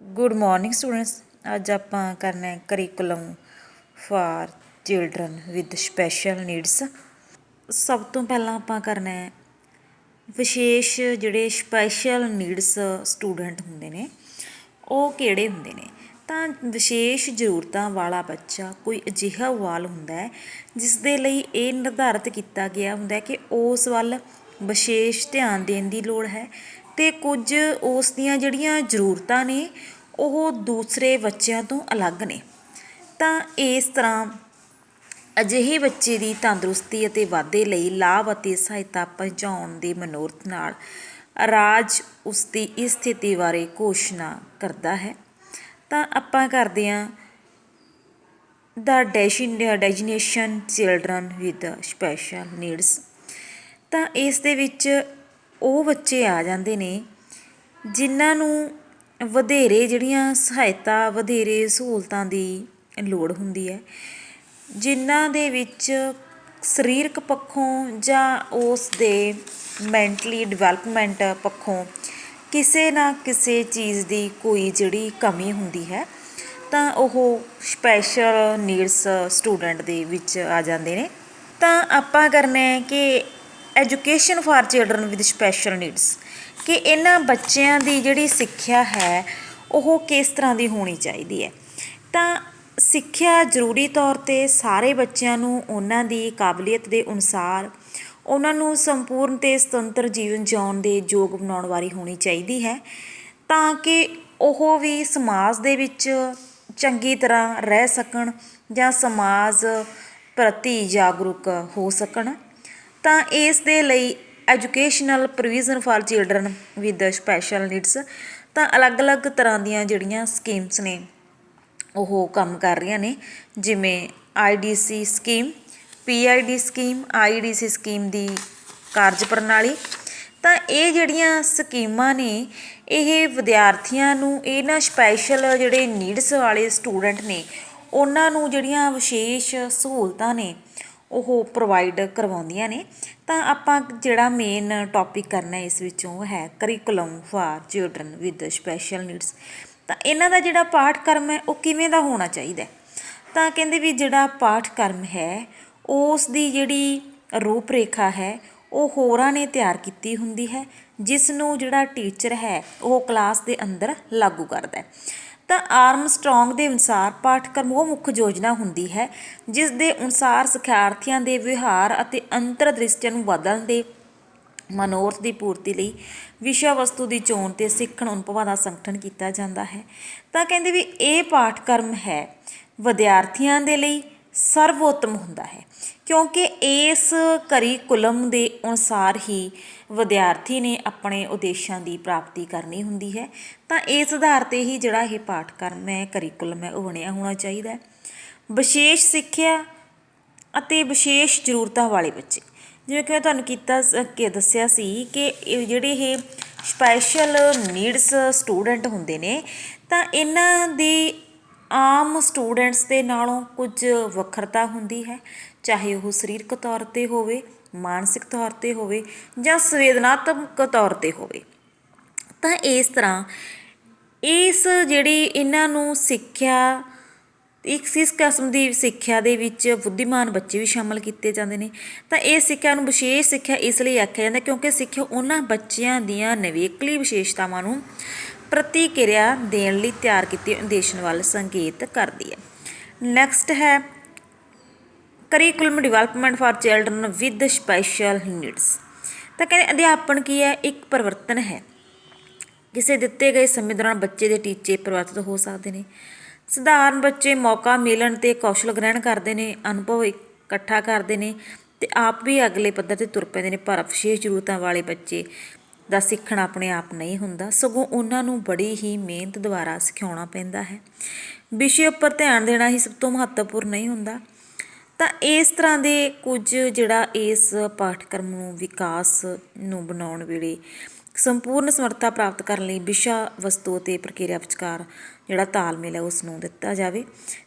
Good morning students. अज आप करना है curriculum for children with special needs. सब तो पहला आप करना है विशेष जिहड़े स्पैशल नीड्स स्टूडेंट होंदे ने ਉਹ ਕਿਹੜੇ ਹੁੰਦੇ ਨੇ। ਤਾਂ ਵਿਸ਼ੇਸ਼ ਜ਼ਰੂਰਤਾਂ ਵਾਲਾ ਬੱਚਾ ਕੋਈ ਅਜਿਹਾ ਵਾਲ ਹੁੰਦਾ ਹੈ ਜਿਸ ਦੇ ਲਈ ਇਹ ਨਿਰਧਾਰਿਤ ਕੀਤਾ ਗਿਆ ਹੁੰਦਾ ਕਿ ਉਸ ਵੱਲ ਵਿਸ਼ੇਸ਼ ਧਿਆਨ ਦੇਣ ਦੀ ਲੋੜ ਹੈ ਅਤੇ ਕੁਝ ਉਸ ਦੀਆਂ ਜਿਹੜੀਆਂ ਜ਼ਰੂਰਤਾਂ ਨੇ ਉਹ ਦੂਸਰੇ ਬੱਚਿਆਂ ਤੋਂ ਅਲੱਗ ਨੇ। ਤਾਂ ਇਸ ਤਰ੍ਹਾਂ ਅਜਿਹੇ ਬੱਚੇ ਦੀ ਤੰਦਰੁਸਤੀ ਅਤੇ ਵਾਧੇ ਲਈ ਲਾਭ ਅਤੇ ਸਹਾਇਤਾ ਪਹੁੰਚਾਉਣ ਦੇ ਮਨੋਰਥ ਨਾਲ ਰਾਜ ਉਸ ਦੀ ਇਸ ਸਥਿਤੀ ਬਾਰੇ ਘੋਸ਼ਣਾ ਕਰਦਾ ਹੈ। ਤਾਂ ਆਪਾਂ ਕਰਦੇ ਹਾਂ ਦਾ designation children with special needs. ਤਾਂ ਇਸ ਦੇ ਵਿੱਚ ਉਹ ਬੱਚੇ ਆ ਜਾਂਦੇ ਨੇ ਜਿਨ੍ਹਾਂ ਨੂੰ ਵਧੇਰੇ ਜਿਹੜੀਆਂ ਸਹਾਇਤਾ ਵਧੇਰੇ ਸਹੂਲਤਾਂ ਦੀ ਲੋੜ ਹੁੰਦੀ ਹੈ, ਜਿਨ੍ਹਾਂ ਦੇ ਵਿੱਚ ਸਰੀਰਕ ਪੱਖੋਂ ਜਾਂ ਉਸ ਦੇ ਮੈਂਟਲੀ ਡਿਵੈਲਪਮੈਂਟ ਪੱਖੋਂ ਕਿਸੇ ਨਾ ਕਿਸੇ ਚੀਜ਼ ਦੀ ਕੋਈ ਜਿਹੜੀ ਕਮੀ ਹੁੰਦੀ ਹੈ ਤਾਂ ਉਹ ਸਪੈਸ਼ਲ ਨੀਡਸ ਸਟੂਡੈਂਟ ਦੇ ਵਿੱਚ ਆ ਜਾਂਦੇ ਨੇ। ਤਾਂ ਆਪਾਂ ਕਰਨਾ ਹੈ ਕਿ education for children with special needs, ਕਿ ਇਹਨਾਂ ਬੱਚਿਆਂ ਦੀ ਜਿਹੜੀ ਸਿੱਖਿਆ ਹੈ ਉਹ ਕਿਸ ਤਰ੍ਹਾਂ ਦੀ ਹੋਣੀ ਚਾਹੀਦੀ ਹੈ। ਤਾਂ ਸਿੱਖਿਆ ਜ਼ਰੂਰੀ ਤੌਰ 'ਤੇ ਸਾਰੇ ਬੱਚਿਆਂ ਨੂੰ ਉਹਨਾਂ ਦੀ ਕਾਬਲੀਅਤ ਦੇ ਅਨੁਸਾਰ ਉਹਨਾਂ ਨੂੰ ਸੰਪੂਰਨ ਅਤੇ ਸੁਤੰਤਰ ਜੀਵਨ ਜਿਉਣ ਦੇ ਯੋਗ ਬਣਾਉਣ ਵਾਲੀ ਹੋਣੀ ਚਾਹੀਦੀ ਹੈ, ਤਾਂ ਕਿ ਉਹ ਵੀ ਸਮਾਜ ਦੇ ਵਿੱਚ ਚੰਗੀ ਤਰ੍ਹਾਂ ਰਹਿ ਸਕਣ ਜਾਂ ਸਮਾਜ ਪ੍ਰਤੀ ਜਾਗਰੂਕ ਹੋ ਸਕਣ। ਤਾਂ ਇਸ ਦੇ ਲਈ educational provision for children with special needs ਤਾਂ ਅਲੱਗ-ਅਲੱਗ ਤਰ੍ਹਾਂ ਦੀਆਂ ਜਿਹੜੀਆਂ ਸਕੀਮਸ ਨੇ ਉਹ ਕੰਮ ਕਰ ਰਹੀਆਂ ਨੇ, ਜਿਵੇਂ IDC scheme, PID scheme, IDC scheme ਦੀ ਕਾਰਜ ਪ੍ਰਣਾਲੀ। ਤਾਂ ਇਹ ਜਿਹੜੀਆਂ ਸਕੀਮਾਂ ਨੇ ਇਹ ਵਿਦਿਆਰਥੀਆਂ ਨੂੰ ਇਹਨਾਂ ਸਪੈਸ਼ਲ ਜਿਹੜੇ ਨੀਡਸ ਵਾਲੇ ਸਟੂਡੈਂਟ ਨੇ ਉਹਨਾਂ ਨੂੰ ਜਿਹੜੀਆਂ ਵਿਸ਼ੇਸ਼ ਸਹੂਲਤਾਂ ਨੇ ਉਹ ਪ੍ਰੋਵਾਈਡ ਕਰਵਾਉਂਦੀਆਂ ਨੇ। ਤਾਂ ਆਪਾਂ ਜਿਹੜਾ ਮੇਨ ਟੋਪਿਕ ਕਰਨਾ ਇਸ ਵਿੱਚੋਂ ਉਹ ਹੈ curriculum for children with special needs. ਤਾਂ ਇਹਨਾਂ ਦਾ ਜਿਹੜਾ ਪਾਠਕ੍ਰਮ ਹੈ ਉਹ ਕਿਵੇਂ ਦਾ ਹੋਣਾ ਚਾਹੀਦਾ। ਤਾਂ ਕਹਿੰਦੇ ਵੀ ਜਿਹੜਾ ਪਾਠਕ੍ਰਮ ਹੈ ਉਸ ਦੀ ਜਿਹੜੀ ਰੂਪ ਰੇਖਾ ਹੈ ਉਹ ਹੋਰਾਂ ਨੇ ਤਿਆਰ ਕੀਤੀ ਹੁੰਦੀ ਹੈ, ਜਿਸ ਨੂੰ ਜਿਹੜਾ ਟੀਚਰ ਹੈ ਉਹ ਕਲਾਸ ਦੇ ਅੰਦਰ ਲਾਗੂ ਕਰਦਾ। ਤਾਂ ਆਰਮਸਟਰੋਂਗ ਦੇ ਅਨੁਸਾਰ ਪਾਠਕ੍ਰਮ ਉਹ ਮੁੱਖ ਯੋਜਨਾ ਹੁੰਦੀ ਹੈ ਜਿਸ ਦੇ ਅਨੁਸਾਰ ਸਿਖਿਆਰਥੀਆਂ ਦੇ ਵਿਹਾਰ ਅਤੇ ਅੰਤਰਦ੍ਰਿਸ਼ਟੀਆਂ ਨੂੰ ਬਦਲਣ ਦੇ ਮਨੋਰਥ ਦੀ ਪੂਰਤੀ ਲਈ ਵਿਸ਼ਾ ਵਸਤੂ ਦੀ ਚੋਣ ਅਤੇ ਸਿੱਖਣ ਅਨੁਭਵਾਂ ਦਾ ਸੰਗਠਨ ਕੀਤਾ ਜਾਂਦਾ ਹੈ। ਤਾਂ ਕਹਿੰਦੇ ਵੀ ਇਹ ਪਾਠਕ੍ਰਮ ਹੈ ਵਿਦਿਆਰਥੀਆਂ ਦੇ ਲਈ ਸਰਵੋਤਮ ਹੁੰਦਾ ਹੈ, ਕਿਉਂਕਿ ਇਸ ਕਰਿਕੂਲਮ ਦੇ ਅਨੁਸਾਰ ਹੀ ਵਿਦਿਆਰਥੀ ਨੇ ਆਪਣੇ ਉਦੇਸ਼ਾਂ ਦੀ ਪ੍ਰਾਪਤੀ ਕਰਨੀ ਹੁੰਦੀ ਹੈ। ਤਾਂ ਇਸ ਆਧਾਰ 'ਤੇ ਹੀ ਜਿਹੜਾ ਇਹ ਪਾਠਕ੍ਰਮ ਹੈ ਕਰਿਕੂਲਮ ਹੈ ਉਹ ਬਣਿਆ ਹੋਣਾ ਚਾਹੀਦਾ। ਵਿਸ਼ੇਸ਼ ਸਿੱਖਿਆ ਅਤੇ ਵਿਸ਼ੇਸ਼ ਜ਼ਰੂਰਤਾਂ ਵਾਲੇ ਬੱਚੇ, ਜਿਵੇਂ ਕਿ ਮੈਂ ਤੁਹਾਨੂੰ ਦੱਸਿਆ ਸੀ ਕਿ ਜਿਹੜੇ ਇਹ ਸਪੈਸ਼ਲ ਨੀਡਸ ਸਟੂਡੈਂਟ ਹੁੰਦੇ ਨੇ ਤਾਂ ਇਹਨਾਂ ਦੀ ਆਮ ਸਟੂਡੈਂਟਸ ਦੇ ਨਾਲੋਂ ਕੁਝ ਵੱਖਰਤਾ ਹੁੰਦੀ ਹੈ, ਚਾਹੇ ਉਹ ਸਰੀਰਕ ਤੌਰ 'ਤੇ ਹੋਵੇ, ਮਾਨਸਿਕ ਤੌਰ 'ਤੇ ਹੋਵੇ ਜਾਂ ਸੰਵੇਦਨਾਤਮਕ ਤੌਰ 'ਤੇ ਹੋਵੇ। ਤਾਂ ਇਸ ਤਰ੍ਹਾਂ ਇਸ ਜਿਹੜੀ ਇਹਨਾਂ ਨੂੰ ਸਿੱਖਿਆ ਇਸ ਕਿਸਮ ਦੀ ਸਿੱਖਿਆ ਦੇ ਵਿੱਚ ਬੁੱਧੀਮਾਨ ਬੱਚੇ ਵੀ ਸ਼ਾਮਲ ਕੀਤੇ ਜਾਂਦੇ ਨੇ। ਤਾਂ ਇਹ ਸਿੱਖਿਆ ਨੂੰ ਵਿਸ਼ੇਸ਼ ਸਿੱਖਿਆ ਇਸ ਲਈ ਆਖਿਆ ਜਾਂਦਾ ਕਿਉਂਕਿ ਸਿੱਖਿਆ ਉਹਨਾਂ ਬੱਚਿਆਂ ਦੀਆਂ ਨਿਵੇਕਲੀ ਵਿਸ਼ੇਸ਼ਤਾਵਾਂ ਨੂੰ ਪ੍ਰਤੀਕਿਰਿਆ ਦੇਣ ਲਈ ਤਿਆਰ ਕੀਤੇ ਉਦੇਸ਼ਨ ਵੱਲ ਸੰਕੇਤ ਕਰਦੀ ਹੈ। ਨੈਕਸਟ ਹੈ curriculum development for children with special needs. ਤਾਂ ਕਹਿੰਦੇ ਅਧਿਆਪਨ ਕੀ ਹੈ, ਇੱਕ ਪਰਿਵਰਤਨ ਹੈ। ਕਿਸੇ ਦਿੱਤੇ ਗਏ ਸਮੇਂ ਦੌਰਾਨ ਬੱਚੇ ਦੇ ਟੀਚੇ ਪਰਿਵਰਤਿਤ ਹੋ ਸਕਦੇ ਨੇ। ਸਧਾਰਨ ਬੱਚੇ ਮੌਕਾ ਮਿਲਣ 'ਤੇ ਕੌਸ਼ਲ ਗ੍ਰਹਿਣ ਕਰਦੇ ਨੇ, ਅਨੁਭਵ ਇਕੱਠਾ ਕਰਦੇ ਨੇ ਅਤੇ ਆਪ ਵੀ ਅਗਲੇ ਪੱਧਰ 'ਤੇ ਤੁਰ ਪੈਂਦੇ ਨੇ। ਪਰ ਵਿਸ਼ੇਸ਼ ਜ਼ਰੂਰਤਾਂ ਵਾਲੇ ਬੱਚੇ ਦਾ ਸਿੱਖਣਾ ਆਪਣੇ ਆਪ ਨਹੀਂ ਹੁੰਦਾ, ਸਗੋਂ ਉਹਨਾਂ ਨੂੰ ਬੜੀ ਹੀ ਮਿਹਨਤ ਦੁਆਰਾ ਸਿਖਾਉਣਾ ਪੈਂਦਾ ਹੈ। ਵਿਸ਼ੇ ਉੱਪਰ ਧਿਆਨ ਦੇਣਾ ਹੀ ਸਭ ਤੋਂ ਮਹੱਤਵਪੂਰਨ ਨਹੀਂ ਹੁੰਦਾ। ਤਾਂ ਇਸ ਤਰ੍ਹਾਂ ਦੇ ਕੁਝ ਜਿਹੜਾ ਇਸ ਪਾਠਕ੍ਰਮ ਨੂੰ ਵਿਕਾਸ ਨੂੰ ਬਣਾਉਣ ਵੇਲੇ ਸੰਪੂਰਨ ਸਮਰੱਥਾ ਪ੍ਰਾਪਤ ਕਰਨ ਲਈ ਵਿਸ਼ਾ ਵਸਤੂ ਅਤੇ ਪ੍ਰਕਿਰਿਆ ਵਿਚਕਾਰ ਜਿਹੜਾ ਤਾਲਮੇਲ ਹੈ ਉਸ ਨੂੰ ਦਿੱਤਾ ਜਾਵੇ।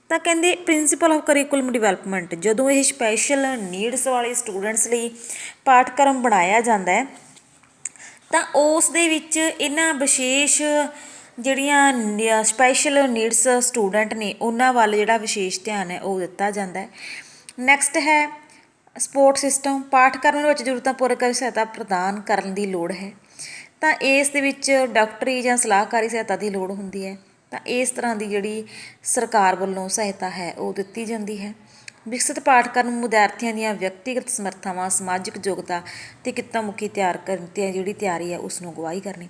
ਤਾਂ ਕਹਿੰਦੇ ਪ੍ਰਿੰਸੀਪਲ ਆਫ ਕਰਿਕੂਲਮ ਡਿਵੈਲਪਮੈਂਟ, ਜਦੋਂ ਇਹ ਸਪੈਸ਼ਲ ਨੀਡਸ ਵਾਲੇ ਸਟੂਡੈਂਟਸ ਲਈ ਪਾਠਕ੍ਰਮ ਬਣਾਇਆ ਜਾਂਦਾ ਹੈ ਤਾਂ ਉਸ ਦੇ ਵਿੱਚ ਇਹਨਾਂ ਵਿਸ਼ੇਸ਼ ਜਿਹੜੀਆਂ ਸਪੈਸ਼ਲ ਨੀਡਸ ਸਟੂਡੈਂਟ ਨੇ ਉਹਨਾਂ ਵੱਲ ਜਿਹੜਾ ਵਿਸ਼ੇਸ਼ ਧਿਆਨ ਹੈ ਉਹ ਦਿੱਤਾ ਜਾਂਦਾ ਹੈ। ਨੈਕਸਟ ਹੈ ਸਪੋਰਟ ਸਿਸਟਮ। ਪਾਠਕ੍ਰਮ ਵਿੱਚ ਜ਼ਰੂਰਤਾਂ ਪੂਰਾ ਕਰਨ ਸਹਾਇਤਾ ਪ੍ਰਦਾਨ ਕਰਨ ਦੀ ਲੋੜ ਹੈ। ਤਾਂ ਇਸ ਦੇ ਵਿੱਚ ਡਾਕਟਰੀ ਜਾਂ ਸਲਾਹਕਾਰੀ ਸਹਾਇਤਾ ਦੀ ਲੋੜ ਹੁੰਦੀ ਹੈ। ਤਾਂ ਇਸ ਤਰ੍ਹਾਂ ਦੀ ਜਿਹੜੀ ਸਰਕਾਰ ਵੱਲੋਂ ਸਹਾਇਤਾ ਹੈ ਉਹ ਦਿੱਤੀ ਜਾਂਦੀ ਹੈ। ਵਿਕਸਿਤ ਪਾਠਕ੍ਰਮ ਵਿਦਿਆਰਥੀਆਂ ਦੀਆਂ ਵਿਅਕਤੀਗਤ ਸਮਰੱਥਾਵਾਂ, ਸਮਾਜਿਕ ਯੋਗਤਾ ਅਤੇ ਕਿੱਤਾ ਮੁਖੀ ਤਿਆਰ ਕਰਨ ਤੇ ਜਿਹੜੀ ਤਿਆਰੀ ਹੈ ਉਸ ਨੂੰ ਅਗਵਾਈ ਕਰਨੀ।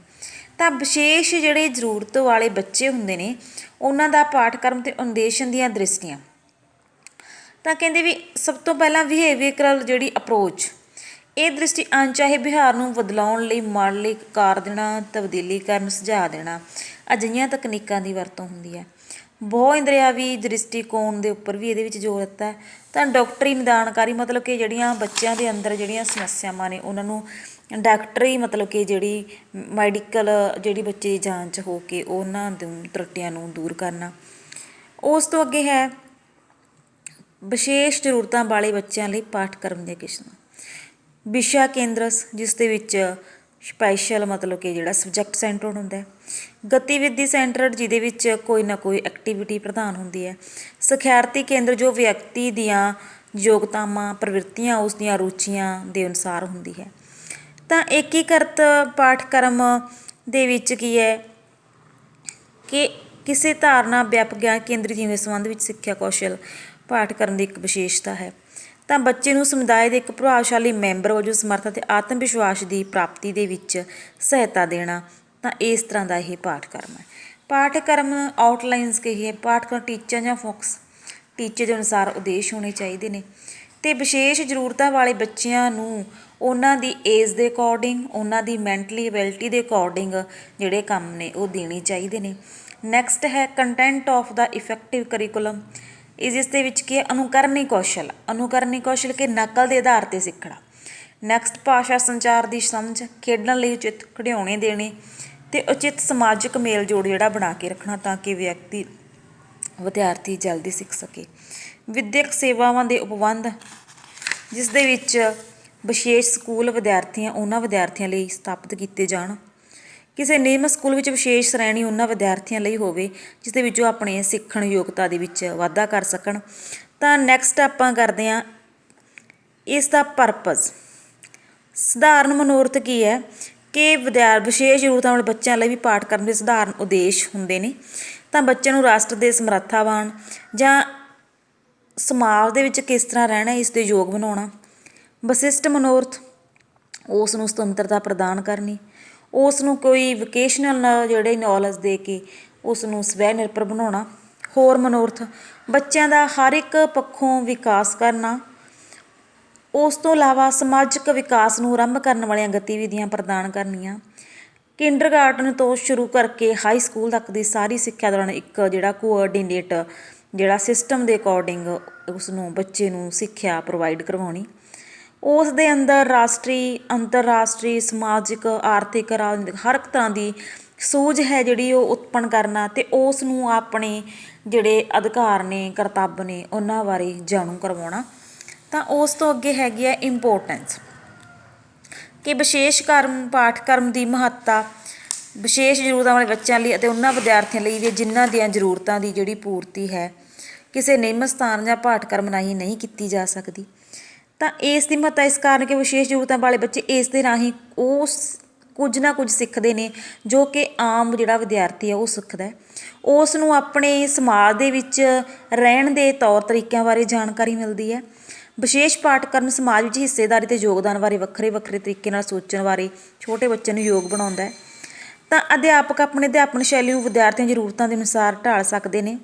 ਤਾਂ ਵਿਸ਼ੇਸ਼ ਜਿਹੜੇ ਜ਼ਰੂਰਤ ਵਾਲੇ ਬੱਚੇ ਹੁੰਦੇ ਨੇ ਉਹਨਾਂ ਦਾ ਪਾਠਕ੍ਰਮ ਅਤੇ ਅਨੁਦੇਸ਼ਨ ਦੀਆਂ ਦ੍ਰਿਸ਼ਟੀਆਂ। ਤਾਂ ਕਹਿੰਦੇ ਵੀ ਸਭ ਤੋਂ ਪਹਿਲਾਂ ਬਿਹੇਵੀਅਰਲ ਜਿਹੜੀ ਅਪਰੋਚ, ਇਹ ਦ੍ਰਿਸ਼ਟੀ ਅਣਚਾਹੇ ਵਿਹਾਰ ਨੂੰ ਬਦਲਾਉਣ ਲਈ ਮਾਡਲ ਆਕਾਰ ਦੇਣਾ, ਤਬਦੀਲੀ ਕਰਨ, ਸੁਝਾਅ ਦੇਣਾ, ਅਜਿਹੀਆਂ ਤਕਨੀਕਾਂ ਦੀ ਵਰਤੋਂ ਹੁੰਦੀ ਹੈ। ਬਹੁ ਇੰਦਰਿਆਵੀ ਦ੍ਰਿਸ਼ਟੀਕੋਣ ਦੇ ਉੱਪਰ ਵੀ ਇਹਦੇ ਵਿੱਚ ਜ਼ੋਰ ਦਿੱਤਾ ਹੈ। ਤਾਂ ਡਾਕਟਰੀ ਨਿਦਾਨਕਾਰੀ ਮਤਲਬ ਕਿ ਜਿਹੜੀਆਂ ਬੱਚਿਆਂ ਦੇ ਅੰਦਰ ਜਿਹੜੀਆਂ ਸਮੱਸਿਆਵਾਂ ਨੇ ਉਹਨਾਂ ਨੂੰ ਡਾਕਟਰੀ ਮਤਲਬ ਕਿ ਜਿਹੜੀ ਮੈਡੀਕਲ ਜਿਹੜੀ ਬੱਚੇ ਦੀ ਜਾਂਚ ਹੋ ਕੇ ਉਹਨਾਂ ਦੇ ਤਰੁੱਟੀਆਂ ਨੂੰ ਦੂਰ ਕਰਨਾ। ਉਸ ਤੋਂ ਅੱਗੇ ਹੈ ਵਿਸ਼ੇਸ਼ ਜ਼ਰੂਰਤਾਂ ਵਾਲੇ ਬੱਚਿਆਂ ਲਈ ਪਾਠਕ੍ਰਮ ਦੀਆਂ ਕਿਸਮਾਂ। ਵਿਸ਼ਾ ਕੇਂਦਰਸ, ਜਿਸ ਦੇ ਵਿੱਚ ਸਪੈਸ਼ਲ ਮਤਲਬ ਕਿ ਜਿਹੜਾ ਸਬਜੈਕਟ ਸੈਂਟਰਡ ਹੁੰਦਾ ਹੈ। ਗਤੀਵਿਧੀ ਸੈਂਟਰਡ, ਜਿਹਦੇ ਵਿੱਚ ਕੋਈ ਨਾ ਕੋਈ ਐਕਟੀਵਿਟੀ ਪ੍ਰਧਾਨ ਹੁੰਦੀ ਹੈ। ਸਿਖਿਆਰਥੀ ਕੇਂਦਰ, ਜੋ ਵਿਅਕਤੀ ਦੀਆਂ ਯੋਗਤਾਵਾਂ, ਪ੍ਰਵਿਰਤੀਆਂ ਉਸ ਦੀਆਂ ਰੁਚੀਆਂ ਦੇ ਅਨੁਸਾਰ ਹੁੰਦੀ ਹੈ। ਤਾਂ ਏਕੀਕ੍ਰਿਤ ਪਾਠਕ੍ਰਮ ਦੇ ਵਿੱਚ ਕੀ ਹੈ ਕਿ ਕਿਸੇ ਧਾਰਨਾ ਵਿਆਪਕ ਗਿਆਨ ਕੇਂਦਰੀ ਜੀਵਨ ਸੰਬੰਧ ਵਿੱਚ ਸਿੱਖਿਆ ਕੌਸ਼ਲ ਪਾਠਕ੍ਰਮ ਦੀ ਇੱਕ ਵਿਸ਼ੇਸ਼ਤਾ ਹੈ। ਤਾਂ ਬੱਚੇ ਨੂੰ ਸਮੁਦਾਇ ਦੇ ਇੱਕ ਪ੍ਰਭਾਵਸ਼ਾਲੀ ਮੈਂਬਰ ਵਜੋਂ ਸਮਰੱਥਾ ਅਤੇ ਆਤਮ ਵਿਸ਼ਵਾਸ ਦੀ ਪ੍ਰਾਪਤੀ ਦੇ ਵਿੱਚ ਸਹਾਇਤਾ ਦੇਣਾ। ਤਾਂ ਇਸ ਤਰ੍ਹਾਂ ਦਾ ਇਹ ਪਾਠਕ੍ਰਮ ਹੈ। ਪਾਠਕ੍ਰਮ ਆਊਟਲਾਈਨਸ ਕਹੀਏ, ਪਾਠਕ੍ਰਮ ਟੀਚਰ ਜਾਂ ਫੋਕਸ, ਟੀਚੇ ਦੇ ਅਨੁਸਾਰ ਉਦੇਸ਼ ਹੋਣੇ ਚਾਹੀਦੇ ਨੇ। ਅਤੇ ਵਿਸ਼ੇਸ਼ ਜ਼ਰੂਰਤਾਂ ਵਾਲੇ ਬੱਚਿਆਂ ਨੂੰ ਉਹਨਾਂ ਦੀ ਏਜ ਦੇ ਅਕੋਰਡਿੰਗ, ਉਹਨਾਂ ਦੀ ਮੈਂਟਲੀ ਐਬਿਲਿਟੀ ਦੇ ਅਕੋਰਡਿੰਗ ਜਿਹੜੇ ਕੰਮ ਨੇ ਉਹ ਦੇਣੇ ਚਾਹੀਦੇ ਨੇ। ਨੈਕਸਟ ਹੈ content of the effective curriculum. ਜਿਸ ਦੇ ਵਿੱਚ ਕੀ ਹੈ ਅਨੁਕਰਨੀ ਕੌਸ਼ਲ, ਅਨੁਕਰਨੀ ਕੌਸ਼ਲ ਕਿ ਨਕਲ ਦੇ ਆਧਾਰ 'ਤੇ ਸਿੱਖਣਾ। ਨੈਕਸਟ ਭਾਸ਼ਾ ਸੰਚਾਰ ਦੀ ਸਮਝ, ਖੇਡਣ ਲਈ ਉਚਿਤ ਖਿਡੌਣੇ ਦੇਣੇ ਅਤੇ ਉਚਿਤ ਸਮਾਜਿਕ ਮੇਲ ਜੋੜ ਜਿਹੜਾ ਬਣਾ ਕੇ ਰੱਖਣਾ ਤਾਂ ਕਿ ਵਿਦਿਆਰਥੀ ਜਲਦੀ ਸਿੱਖ ਸਕੇ। ਵਿੱਦਿਅਕ ਸੇਵਾਵਾਂ ਦੇ ਉਪਬੰਧ, ਜਿਸ ਦੇ ਵਿੱਚ ਵਿਸ਼ੇਸ਼ ਸਕੂਲ ਉਹਨਾਂ ਵਿਦਿਆਰਥੀਆਂ ਲਈ ਸਥਾਪਿਤ ਕੀਤੇ ਜਾਣ। ਕਿਸੇ ਨਿਯਮਿਤ ਸਕੂਲ ਵਿੱਚ ਵਿਸ਼ੇਸ਼ ਸ਼੍ਰੇਣੀ ਉਹਨਾਂ ਵਿਦਿਆਰਥੀਆਂ ਲਈ ਹੋਵੇ ਜਿਸ ਦੇ ਵਿੱਚ ਉਹ ਆਪਣੇ ਸਿੱਖਣ ਯੋਗਤਾ ਦੇ ਵਿੱਚ ਵਾਧਾ ਕਰ ਸਕਣ। ਤਾਂ ਨੈਕਸਟ ਆਪਾਂ ਕਰਦੇ ਹਾਂ ਇਸ ਦਾ ਪਰਪਸ। ਸਧਾਰਨ ਮਨੋਰਥ ਕੀ ਹੈ ਕਿ ਵਿਸ਼ੇਸ਼ ਜ਼ਰੂਰਤਾਂ ਵਾਲੇ ਬੱਚਿਆਂ ਲਈ ਵੀ ਪਾਠਕ੍ਰਮ ਦੇ ਸਧਾਰਨ ਉਦੇਸ਼ ਹੁੰਦੇ ਨੇ। ਤਾਂ ਬੱਚੇ ਨੂੰ ਰਾਸ਼ਟਰ ਦੇ ਸਮਰੱਥਾਵਾਨ ਜਾਂ ਸਮਾਜ ਦੇ ਵਿੱਚ ਕਿਸ ਤਰ੍ਹਾਂ ਰਹਿਣਾ ਇਸ ਦੇ ਯੋਗ ਬਣਾਉਣਾ। ਵਿਸ਼ਿਸ਼ਟ ਮਨੋਰਥ, ਉਸ ਨੂੰ ਸੁਤੰਤਰਤਾ ਪ੍ਰਦਾਨ ਕਰਨੀ, ਉਸ ਨੂੰ ਕੋਈ ਵੋਕੇਸ਼ਨਲ ਜਿਹੜੇ ਨੌਲੇਜ ਦੇ ਕੇ ਉਸ ਨੂੰ ਸਵੈ ਨਿਰਭਰ ਬਣਾਉਣਾ। ਹੋਰ ਮਨੋਰਥ, ਬੱਚਿਆਂ ਦਾ ਹਰ ਇੱਕ ਪੱਖੋਂ ਵਿਕਾਸ ਕਰਨਾ। ਉਸ ਤੋਂ ਇਲਾਵਾ ਸਮਾਜਿਕ ਵਿਕਾਸ ਨੂੰ ਆਰੰਭ ਕਰਨ ਵਾਲੀਆਂ ਗਤੀਵਿਧੀਆਂ ਪ੍ਰਦਾਨ ਕਰਨੀਆਂ। ਕਿੰਡਰਗਾਰਟਨ ਤੋਂ ਸ਼ੁਰੂ ਕਰਕੇ ਹਾਈ ਸਕੂਲ ਤੱਕ ਦੀ ਸਾਰੀ ਸਿੱਖਿਆ ਦੌਰਾਨ ਇੱਕ ਜਿਹੜਾ ਕੋਆਰਡੀਨੇਟ ਜਿਹੜਾ ਸਿਸਟਮ ਦੇ ਅਕੋਰਡਿੰਗ ਉਸ ਨੂੰ ਬੱਚੇ ਨੂੰ ਸਿੱਖਿਆ ਪ੍ਰੋਵਾਈਡ ਕਰਵਾਉਣੀ। ਉਸ ਦੇ ਅੰਦਰ ਰਾਸ਼ਟਰੀ, ਅੰਤਰਰਾਸ਼ਟਰੀ, ਸਮਾਜਿਕ, ਆਰਥਿਕ, ਰਾਜਨੀਤਿਕ ਹਰ ਇੱਕ ਤਰ੍ਹਾਂ ਦੀ ਸੂਝ ਹੈ ਜਿਹੜੀ ਉਹ ਉਤਪੰਨ ਕਰਨਾ ਅਤੇ ਉਸ ਨੂੰ ਆਪਣੇ ਜਿਹੜੇ ਅਧਿਕਾਰ ਨੇ, ਕਰਤੱਵ ਨੇ ਉਹਨਾਂ ਬਾਰੇ ਜਾਣੂ ਕਰਵਾਉਣਾ। ਤਾਂ ਉਸ ਤੋਂ ਅੱਗੇ ਹੈਗੀ ਹੈ ਇੰਪੋਰਟੈਂਸ ਕਿ ਵਿਸ਼ੇਸ਼ ਪਾਠਕ੍ਰਮ ਦੀ ਮਹੱਤਤਾ ਵਿਸ਼ੇਸ਼ ਜ਼ਰੂਰਤਾਂ ਵਾਲੇ ਬੱਚਿਆਂ ਲਈ ਅਤੇ ਉਹਨਾਂ ਵਿਦਿਆਰਥੀਆਂ ਲਈ ਵੀ ਜਿਨ੍ਹਾਂ ਦੀਆਂ ਜ਼ਰੂਰਤਾਂ ਦੀ ਜਿਹੜੀ ਪੂਰਤੀ ਹੈ ਕਿਸੇ ਨਿਯਮਿਤ ਸਥਾਨ ਜਾਂ ਪਾਠਕ੍ਰਮ ਰਾਹੀਂ ਨਹੀਂ ਕੀਤੀ ਜਾ ਸਕਦੀ। ਤਾਂ ਇਸ ਦੀ ਮਹੱਤਤਾ ਇਸ ਕਾਰਨ ਕਿ ਵਿਸ਼ੇਸ਼ ਜ਼ਰੂਰਤਾਂ ਵਾਲੇ ਬੱਚੇ ਇਸ ਦੇ ਰਾਹੀਂ ਕੁਝ ਨਾ ਕੁਝ ਸਿੱਖਦੇ ਨੇ ਜੋ ਕਿ ਆਮ ਜਿਹੜਾ ਵਿਦਿਆਰਥੀ ਹੈ ਉਹ ਸਿੱਖਦਾ। ਉਸ ਨੂੰ ਆਪਣੇ ਸਮਾਜ ਦੇ ਵਿੱਚ ਰਹਿਣ ਦੇ ਤੌਰ ਤਰੀਕਿਆਂ ਬਾਰੇ ਜਾਣਕਾਰੀ ਮਿਲਦੀ ਹੈ। ਵਿਸ਼ੇਸ਼ ਪਾਠਕ੍ਰਮ ਸਮਾਜ ਵਿੱਚ ਹਿੱਸੇਦਾਰੀ ਅਤੇ ਯੋਗਦਾਨ ਬਾਰੇ ਵੱਖਰੇ ਵੱਖਰੇ ਤਰੀਕੇ ਨਾਲ ਸੋਚਣ ਬਾਰੇ ਛੋਟੇ ਬੱਚਿਆਂ ਨੂੰ ਯੋਗ ਬਣਾਉਂਦਾ ਹੈ। ਤਾਂ ਅਧਿਆਪਕ ਆਪਣੇ ਅਧਿਆਪਨ ਸ਼ੈਲੀ ਨੂੰ ਵਿਦਿਆਰਥੀਆਂ ਦੀ ਜ਼ਰੂਰਤਾਂ ਦੇ ਅਨੁਸਾਰ ਢਾਲ ਸਕਦੇ ਨੇ।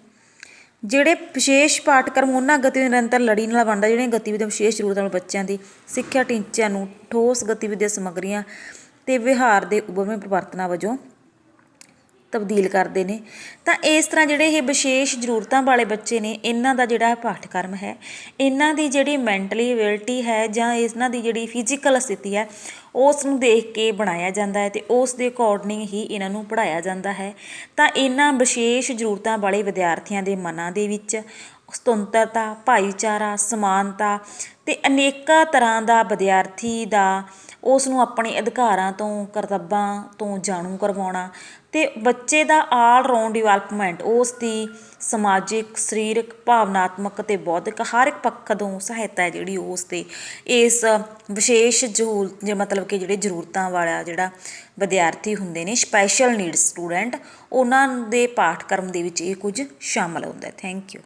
ਜਿਹੜੇ ਵਿਸ਼ੇਸ਼ ਪਾਠਕ੍ਰਮ ਉਹਨਾਂ ਗਤੀਵਿਧੀਆਂ ਨਿਰੰਤਰ ਲੜੀ ਨਾਲ ਬਣਦਾ, ਜਿਹੜੀਆਂ ਗਤੀਵਿਧੀਆਂ ਵਿਸ਼ੇਸ਼ ਜ਼ਰੂਰਤਾਂ ਵਾਲੇ ਬੱਚਿਆਂ ਦੀ ਸਿੱਖਿਆ ਟੀਚਿਆਂ ਨੂੰ ਠੋਸ ਗਤੀਵਿਧੀਆਂ ਸਮੱਗਰੀਆਂ ਅਤੇ ਵਿਹਾਰ ਦੇ ਉਭਰਵੇਂ ਪਰਿਵਰਤਨਾਂ ਵਜੋਂ ਤਬਦੀਲ ਕਰਦੇ ਨੇ। ਤਾਂ ਇਸ ਤਰ੍ਹਾਂ ਜਿਹੜੇ ਇਹ ਵਿਸ਼ੇਸ਼ ਜ਼ਰੂਰਤਾਂ ਵਾਲੇ ਬੱਚੇ ਨੇ ਇਹਨਾਂ ਦਾ ਜਿਹੜਾ ਪਾਠਕ੍ਰਮ ਹੈ ਇਹਨਾਂ ਦੀ ਜਿਹੜੀ ਮੈਂਟਲੀ ਐਬਿਲਿਟੀ ਹੈ ਜਾਂ ਇਹਨਾਂ ਦੀ ਜਿਹੜੀ ਫਿਜ਼ੀਕਲ ਸਥਿਤੀ ਹੈ ਉਸ ਨੂੰ ਦੇਖ ਕੇ ਬਣਾਇਆ ਜਾਂਦਾ ਹੈ ਅਤੇ ਉਸ ਦੇ ਅਕੋਰਡਿੰਗ ਹੀ ਇਹਨਾਂ ਨੂੰ ਪੜ੍ਹਾਇਆ ਜਾਂਦਾ ਹੈ। ਤਾਂ ਇਹਨਾਂ ਵਿਸ਼ੇਸ਼ ਜ਼ਰੂਰਤਾਂ ਵਾਲੇ ਵਿਦਿਆਰਥੀਆਂ ਦੇ ਮਨਾਂ ਦੇ ਵਿੱਚ ਸੁਤੰਤਰਤਾ, ਭਾਈਚਾਰਾ, ਸਮਾਨਤਾ ਅਤੇ ਅਨੇਕਾਂ ਤਰ੍ਹਾਂ ਦਾ ਵਿਦਿਆਰਥੀ ਦਾ ਉਸ ਨੂੰ ਆਪਣੇ ਅਧਿਕਾਰਾਂ ਤੋਂ, ਕਰਤੱਵਾਂ ਤੋਂ ਜਾਣੂ ਕਰਵਾਉਣਾ ਅਤੇ ਬੱਚੇ ਦਾ ਆਲ ਰਾਊਂਡ ਡਿਵੈਲਪਮੈਂਟ ਉਸ ਦੀ ਸਮਾਜਿਕ, ਸਰੀਰਕ, ਭਾਵਨਾਤਮਕ ਅਤੇ ਬੌਧਿਕ ਹਰ ਇੱਕ ਪੱਖ ਤੋਂ ਸਹਾਇਤਾ ਹੈ ਜਿਹੜੀ ਉਸ 'ਤੇ ਇਸ ਵਿਸ਼ੇਸ਼ ਮਤਲਬ ਕਿ ਜਿਹੜੇ ਜ਼ਰੂਰਤਾਂ ਵਾਲਾ ਜਿਹੜਾ ਵਿਦਿਆਰਥੀ ਹੁੰਦੇ ਨੇ, ਸਪੈਸ਼ਲ ਨੀਡਸ ਸਟੂਡੈਂਟ, ਉਹਨਾਂ ਦੇ ਪਾਠਕ੍ਰਮ ਦੇ ਵਿੱਚ ਇਹ ਕੁਝ ਸ਼ਾਮਲ ਹੁੰਦਾ। Thank you.